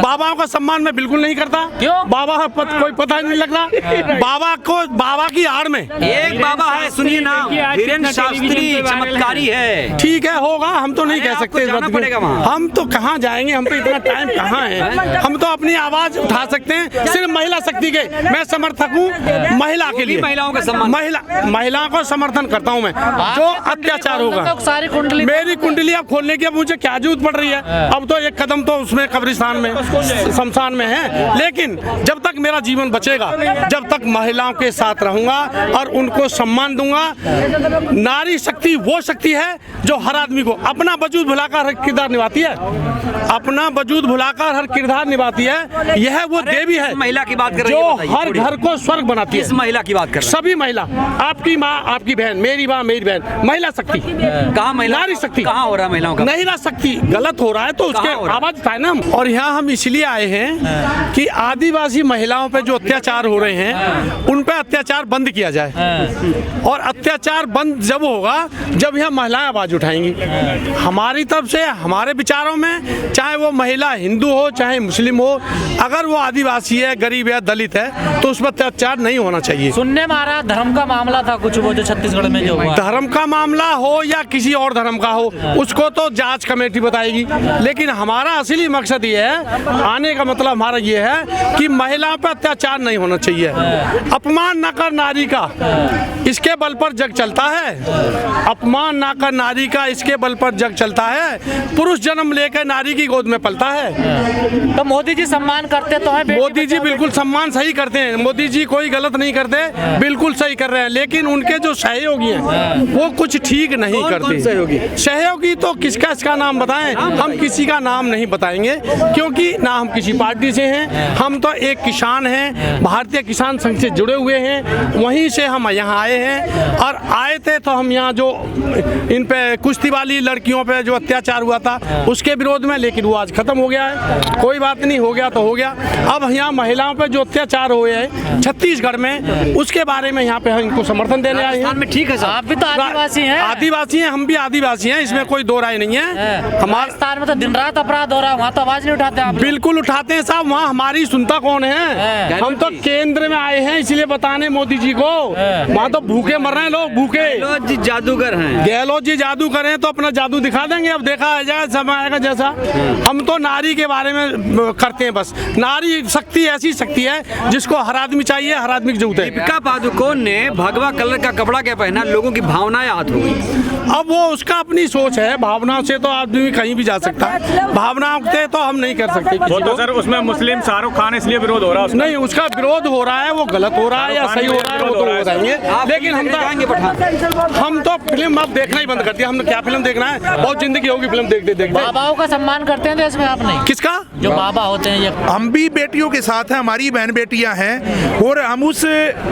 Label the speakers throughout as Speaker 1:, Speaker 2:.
Speaker 1: बाबाओं का सम्मान मैं बिल्कुल नहीं करता।
Speaker 2: क्यों?
Speaker 1: बाबा का कोई पता नहीं लग रहा। बाबा को बाबा की आड़ में
Speaker 3: एक बाबा है, सुनिए नाम, वीरेंद्र शास्त्री, चमत्कारी है।
Speaker 1: ठीक है, होगा, हम तो नहीं कह
Speaker 3: आपको
Speaker 1: सकते।
Speaker 3: जाना पड़ेगा वहाँ।
Speaker 1: हम तो कहाँ जाएंगे, हम तो इतना टाइम कहाँ है। हम तो अपनी आवाज उठा सकते हैं सिर्फ महिला शक्ति के। मैं समर्थक हूँ महिला के लिए,
Speaker 3: महिलाओं का सम्मान,
Speaker 1: महिला को समर्थन करता हूँ मैं। जो अत्याचार होगा,
Speaker 2: सारी कुंडली,
Speaker 1: मेरी कुंडली अब खोलने की अब मुझे क्या जरूरत पड़ रही है। अब तो एक कदम तो उसमें कब्रिस्तान में, शमशान में है। लेकिन जब तक मेरा जीवन बचेगा, जब तक महिलाओं के साथ रहूंगा और उनको सम्मान दूंगा। नारी शक्ति वो शक्ति है जो हर आदमी को अपना वजूद भुलाकर हर किरदार निभाती है, अपना वजूद भुलाकर हर किरदार निभाती है। यह वो देवी है
Speaker 3: महिला की बात कर रही
Speaker 1: जो
Speaker 3: है,
Speaker 1: हर घर को स्वर्ग बनाती है।
Speaker 3: किस महिला की बात कर रहे हैं?
Speaker 1: सभी महिला, आपकी माँ, आपकी बहन, मेरी माँ, मेरी बहन, महिला शक्ति।
Speaker 3: कहाँ महिला,
Speaker 1: नारी शक्ति
Speaker 3: कहाँ हो रहा है महिलाओं का?
Speaker 1: महिला शक्ति गलत हो रहा है तो उसके आवाज उठाए ना। और यहाँ हम इसलिए आए हैं कि आदिवासी महिलाओं पे जो अत्याचार हो रहे हैं उन पे अत्याचार बंद किया जाए। और अत्याचार बंद जब होगा जब यह महिलाएं आवाज उठाएंगी। हमारी तरफ से, हमारे विचारों में, चाहे वो महिला हिंदू हो चाहे मुस्लिम हो, अगर वो आदिवासी है, गरीब है, दलित है, तो उस पर अत्याचार नहीं होना चाहिए।
Speaker 2: सुनने में आ रहा धर्म का मामला था कुछ, वो जो छत्तीसगढ़ में जो हुआ।
Speaker 1: धर्म का मामला हो या किसी और धर्म का हो, उसको तो जांच कमेटी बताएगी। लेकिन हमारा असली मकसद ये है, आने का मतलब हमारा ये है कि महिलाओं पर अत्याचार नहीं होना चाहिए। अपमान न कर नारी का, इसके बल पर जग चलता है। अपमान न कर नारी का, इसके बल पर जग चलता है। पुरुष जन्म लेकर नारी की गोद में पलता है।
Speaker 2: तो मोदी जी सम्मान करते तो है?
Speaker 1: मोदी जी बिल्कुल सम्मान सही करते हैं। मोदी जी कोई गलत नहीं करते, बिल्कुल सही कर रहे हैं। लेकिन उनके जो सहयोगी हैं वो कुछ ठीक नहीं करते। सहयोगी तो किसका इसका नाम बताएं? हम किसी का नाम नहीं बताएंगे क्योंकि ना हम किसी पार्टी से हैं। हम तो एक किसान हैं, भारतीय किसान संघ से जुड़े हुए हैं, वहीं से हम यहाँ आए हैं। और आए थे तो हम यहाँ जो इन पे कुश्ती वाली लड़कियों पे जो अत्याचार हुआ था उसके विरोध में, लेकिन वो आज खत्म हो गया है। कोई बात नहीं, हो गया तो हो गया। अब यहाँ महिलाओं पे जो अत्याचार हुए हैं छत्तीसगढ़ में, उसके बारे में यहाँ पे हम इनको समर्थन देने आए हैं।
Speaker 3: ठीक है,
Speaker 2: आप भी तो आदिवासी हैं।
Speaker 1: आदिवासी हैं, हम भी आदिवासी हैं, इसमें कोई दो राय नहीं है। हमारे
Speaker 2: राजस्थान में तो दिन रात अपराध हो रहा है, वहाँ तो आवाज नहीं उठाते आप?
Speaker 1: बिल्कुल उठाते हैं साहब, वहाँ हमारी सुनता कौन है? हम तो केंद्र में आए हैं इसलिए बताने मोदी जी को। वहाँ तो भूखे मर रहे हैं लोग, भूखे।
Speaker 3: गहलोत जी जादूगर हैं।
Speaker 1: गहलोत जी जादू करें तो अपना जादू दिखा देंगे। अब देखा जाएगा, समय आएगा जैसा। हम तो नारी के बारे में करते हैं बस। नारी शक्ति ऐसी शक्ति है जिसको हर आदमी चाहिए, हर आदमी की जरूरत है।
Speaker 3: दीपिका पादुकोण ने भगवा कलर का कपड़ा क्या पहना, लोगों की भावनाएं आहत हो गई।
Speaker 1: अब वो उसका अपनी सोच है, भावनाओं से तो आदमी कहीं भी जा सकता है, भावनाओं से तो हम नहीं कर सकते किसी को।
Speaker 4: सर उसमें मुस्लिम शाहरुख खान इसलिए विरोध हो रहा है?
Speaker 1: नहीं, उसका विरोध हो रहा है, वो गलत हो रहा है या सही हो रहा है वो तो हो जाएंगे। लेकिन हम तो फिल्म अब देखना ही बंद कर दिया। हमने क्या फिल्म देखना है, बहुत जिंदगी होगी फिल्म देखते देखते।
Speaker 2: बाबाओं का सम्मान करते हैं देश में आप? नहीं।
Speaker 1: किसका?
Speaker 2: जो बाबा होते हैं। ये
Speaker 5: हम भी बेटियों के साथ हैं, हमारी बहन बेटियां हैं और हम उस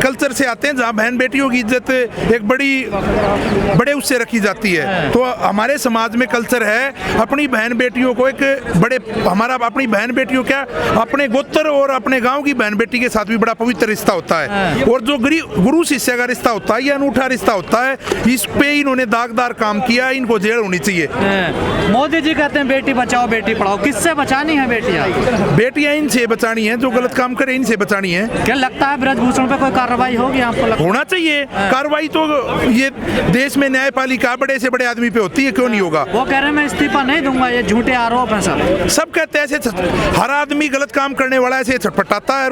Speaker 5: कल्चर से आते हैं जहाँ बहन बेटियों की इज्जत एक बड़े उससे रखी जाती है। तो हमारे समाज में कल्चर है अपनी बहन बेटियों को एक बड़े, हमारा अपनी बहन बेटियों क्या, अपने गोत्र और अपने गांव की बहन बेटी के साथ भी बड़ा पवित्र रिश्ता होता है। और जो गुरु शिष्य का रिश्ता होता है, ये अनूठा रिश्ता होता है। इस पे इन्होंने दागदार काम किया, इनको जेल होनी चाहिए।
Speaker 2: मोदी जी कहते हैं बेटी बचाओ बेटी पढ़ाओ, किससे बचानी है बेटियां?
Speaker 5: बेटियां इनसे बचानी है, जो गलत काम करे इनसे बचानी है।
Speaker 2: क्या लगता है ब्रजभूषण पे कोई कार्रवाई होगी आपको?
Speaker 5: होना चाहिए कार्रवाई, तो ये देश में न्यायपालिका बड़े से बड़े आदमी पे होती है, क्यों नहीं होगा?
Speaker 2: वो कह रहे हैं मैं इस्तीफा नहीं दूंगा, ये झूठे आरोप हैं सब
Speaker 5: कहते हैं ऐसे। हर आदमी गलत काम करने वाला ऐसे छटपटाता है।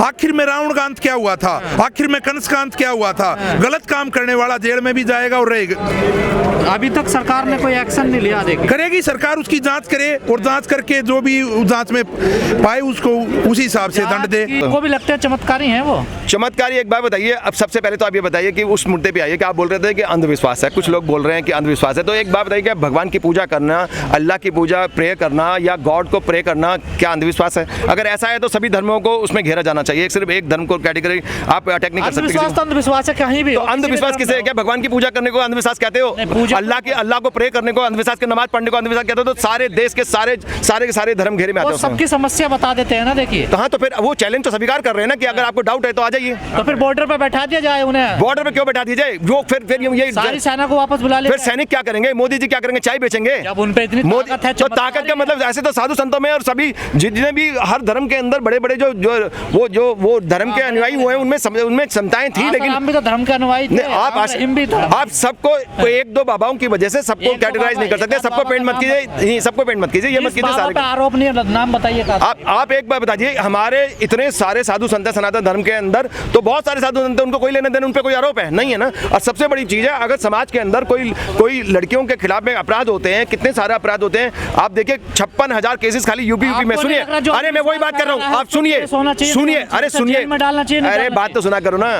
Speaker 5: आखिर में रावण का अंत क्या हुआ था? आखिर में कंस का अंत क्या हुआ था? गलत काम करने वाला जेल में भी जाएगा और रहेगा।
Speaker 2: अभी तक सरकार ने कोई एक्शन नहीं लिया।
Speaker 5: करेगी सरकार, उसकी जांच करे और जांच करके जो भी जांच में पाए उसको उसी हिसाब से दंड दे।
Speaker 2: वो भी लगता है चमत्कारी हैं वो।
Speaker 6: चमत्कारी एक बात बताइए। अब सबसे पहले तो आप ये बताइए कि उस मुद्दे पे आइए कि आप बोल रहे थे कि अंधविश्वास है, कुछ लोग बोल रहे हैं कि अंधविश्वास है। तो एक बात बताइए कि भगवान की पूजा करना, अल्लाह की पूजा प्रे करना या गॉड को प्रे करना क्या अंधविश्वास है? अगर ऐसा है तो सभी धर्मों को उसमें घेरा जाना चाहिए। सिर्फ एक धर्म को कैटेगरी आप अटैक नहीं कर सकते।
Speaker 2: अंधविश्वास है कहीं भी।
Speaker 6: तो अंधविश्वास किसे है? क्या भगवान की पूजा करने को अंधविश्वास कहते हो? अल्लाह को प्रे करने को अंधविश्वास, के नमाज पढ़ने को अंधविश्वास कहते हो? तो सारे देश के सारे धर्म घेरे में आते हैं।
Speaker 2: सबकी समस्या बता देते हैं ना। देखिए
Speaker 6: तो हाँ, तो फिर वो चैलेंज तो स्वीकार कर रहे हैं ना कि अगर आपको डाउट है तो आ जाइए।
Speaker 2: तो फिर बॉर्डर पे बैठा दिया जाए उन्हें।
Speaker 6: बॉर्डर पे क्यों बैठा दिया जाए? वो फिर ये
Speaker 2: सारी सेना को वापस बुला ले।
Speaker 6: फिर सैनिक क्या करेंगे? मोदी जी क्या करेंगे? चाय बेचेंगे?
Speaker 2: जब उन पे इतनी ताकत है।
Speaker 6: तो ताकत का मतलब ऐसे तो साधु संतों में और सभी जितने भी हर धर्म के अंदर बड़े बड़े जो धर्म के अनुयायी हुए हैं उनमें क्षमताएं थी, लेकिन
Speaker 2: हम भी तो धर्म के अनुयायी थे,
Speaker 6: आप सबको एक दो बाबाओं की वजह से सबको कैटेगराइज नहीं कर सकते। सबको पेंट मत कीजिए, सबको पेंट मत कीजिए, ये मत कीजिए सारे
Speaker 2: आरोप नहीं, नाम बताइए।
Speaker 6: आप एक बार बताइए, हमारे इतने सारे साधु संत सनातन धर्म के अंदर तो बहुत सारे साधु संत, उनको कोई लेने देने, उन पे कोई आरोप है नहीं है ना। और सबसे बड़ी चीज है, अगर समाज के अंदर कोई लड़कियों के खिलाफ में अपराध होते हैं, कितने सारे अपराध होते हैं, आप देखिए 56,000 केसेस खाली यूपी में। सुनिए, अरे मैं वही बात कर रहा हूँ, आप सुनिए, अरे सुनिए, अरे बात तो सुना करो ना।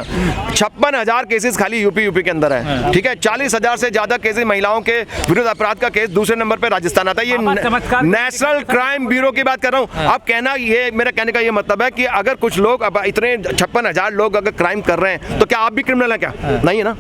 Speaker 6: 56,000 केसेस खाली यूपी के अंदर है, ठीक है। 40,000 से ज्यादा केसेस महिलाओं के विरुद्ध अपराध का केस दूसरे नंबर पे राजस्थान आता है। ये नेशनल क्राइम ब्यूरो की बात कर रहा हूँ। आप कहना, ये मेरा कहने का ये मतलब है कि अगर कुछ लोग अब इतने 56,000 लोग अगर क्राइम कर रहे हैं तो क्या आप भी क्रिमिनल है? क्या नहीं है ना?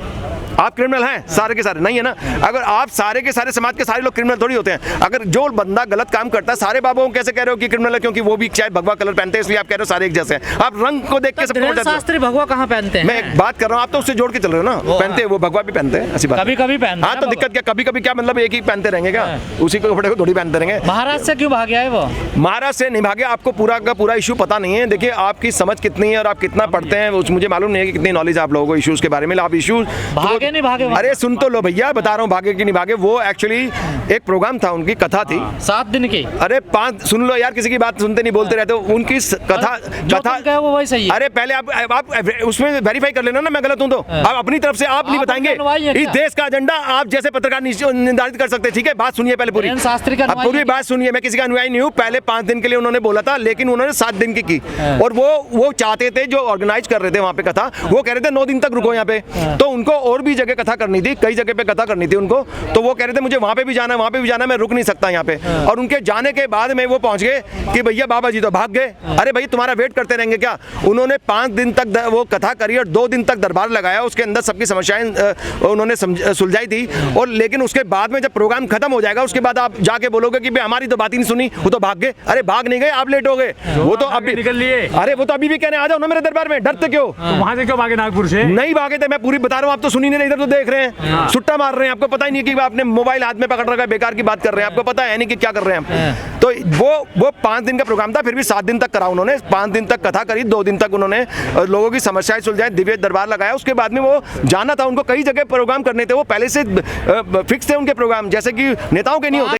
Speaker 6: आप क्रिमिनल हैं सारे के सारे, नहीं है ना? अगर आप सारे के सारे समाज के सारे लोग क्रिमिनल थोड़ी होते हैं। अगर जो बंदा गलत काम करता है, सारे बाबुओं कैसे कह रहे हो कि क्रिमिनल है? क्योंकि वो भी शायद भगवा कलर पहनते हैं, इसलिए आप कह रहे हो सारे एक जैसे हैं। आप रंग को देख के सबको
Speaker 2: शास्त्री भगवा कहाँ पहनते हैं?
Speaker 6: मैं एक बात कर रहा हूँ, आप तो उससे जोड़ के चल रहे हो ना। पहनते हैं वो, भगवा भी पहनते हैं, ऐसी बात
Speaker 2: कभी पहनते हैं।
Speaker 6: हाँ, तो दिक्कत क्या? कभी क्या मतलब एक ही पहनते रहेंगे क्या? उसी को कपड़े को थोड़ी पहनते रहेंगे।
Speaker 2: महाराष्ट्र से क्यों भाग गया है वो?
Speaker 6: महाराष्ट्र से नहीं भागे, आपको पूरा का पूरा इशू पता नहीं है। देखिए, आपकी समझ कितनी है और आप कितना पढ़ते हैं मुझे मालूम नहीं है कि कितनी नॉलेज आप लोगों को इश्यूज के बारे में। आप इश्यूज
Speaker 2: भागे नहीं भागे?
Speaker 6: अरे सुन तो लो भैया, बता रहा हूँ भागे कि नहीं भागे। वो एक्चुअली एक प्रोग्राम था, उनकी कथा थी
Speaker 2: 7 दिन की।
Speaker 6: अरे 5 सुन लो यार, किसी की बात सुनते नहीं, बोलते रहते हो। उनकी कथा
Speaker 2: वो वही सही है।
Speaker 6: अरे पहले आप उसमें वेरीफाई कर लेना ना, मैं गलत हूँ तो। आप अपनी तरफ से आप नहीं बताएंगे इस देश का एजेंडा, आप जैसे पत्रकार निर्धारित कर सकते। ठीक है, बात सुनिए पहले पूरी, पूरी बात सुनिए। मैं किसी का अनुयायी नहीं हूँ। पहले 5 दिन के लिए उन्होंने बोला था, लेकिन उन्होंने 7 दिन की। और वो चाहते थे, जो ऑर्गेनाइज कर रहे थे वहां पे कथा, वो कह रहे थे 9 दिन तक रुको यहाँ पे। तो उनको और भी जगह कथा करनी थी, कई जगह पे कथा करनी थी उनको। तो वो कह रहे थे मुझे वहां पे भी जाना है, वहां पे भी जाना है, मैं रुक नहीं सकता यहाँ पे। और उनके जाने के बाद में वो पहुंच गए कि भैया बाबा जी तो भाग गए। अरे भाई, तुम्हारा वेट करते रहेंगे क्या? उन्होंने 5 दिन तक वो कथा करी और 2 दिन तक दरबार लगाया, उसके अंदर सबकी समस्याएं उन्होंने सुलझाई थी। और लेकिन उसके बाद में जब प्रोग्राम खत्म हो जाएगा, उसके बाद आप जाके बोलोगे कि हमारी तो बात ही नहीं सुनी, वो तो भाग गए। अरे भाग नहीं गए, आप लेट हो गए। वो तो अभी
Speaker 4: निकल लिए।
Speaker 6: अरे वो तो अभी भी कहने आ जाओ ना मेरे दरबार में, डरते क्यों?
Speaker 4: वहां से क्यों भागे? नागपुर से नहीं
Speaker 6: भागे थे, मैं पूरी बता रहा हूँ। आप तो सुनी नहीं, इधर तो देख रहे हैं, सुट्टा मार रहे हैं। आपको पता ही नहीं कि आपने मोबाइल हाथ में पकड़ रखा है, बेकार की बात कर रहे हैं। आपको पता है नहीं कि क्या कर रहे हैं। तो वो 5 दिन का प्रोग्राम था, फिर भी 7 दिन तक करा उन्होंने। 5 दिन तक कथा करी, 2 दिन तक उन्होंने लोगों की समस्याएं सुलझाई, दिव्य दरबार लगाया। उसके बाद में वो जाना था, उनको कई जगह प्रोग्राम करने थे, वो पहले से फिक्स थे उनके प्रोग्राम। जैसे कि नेताओं के नहीं होते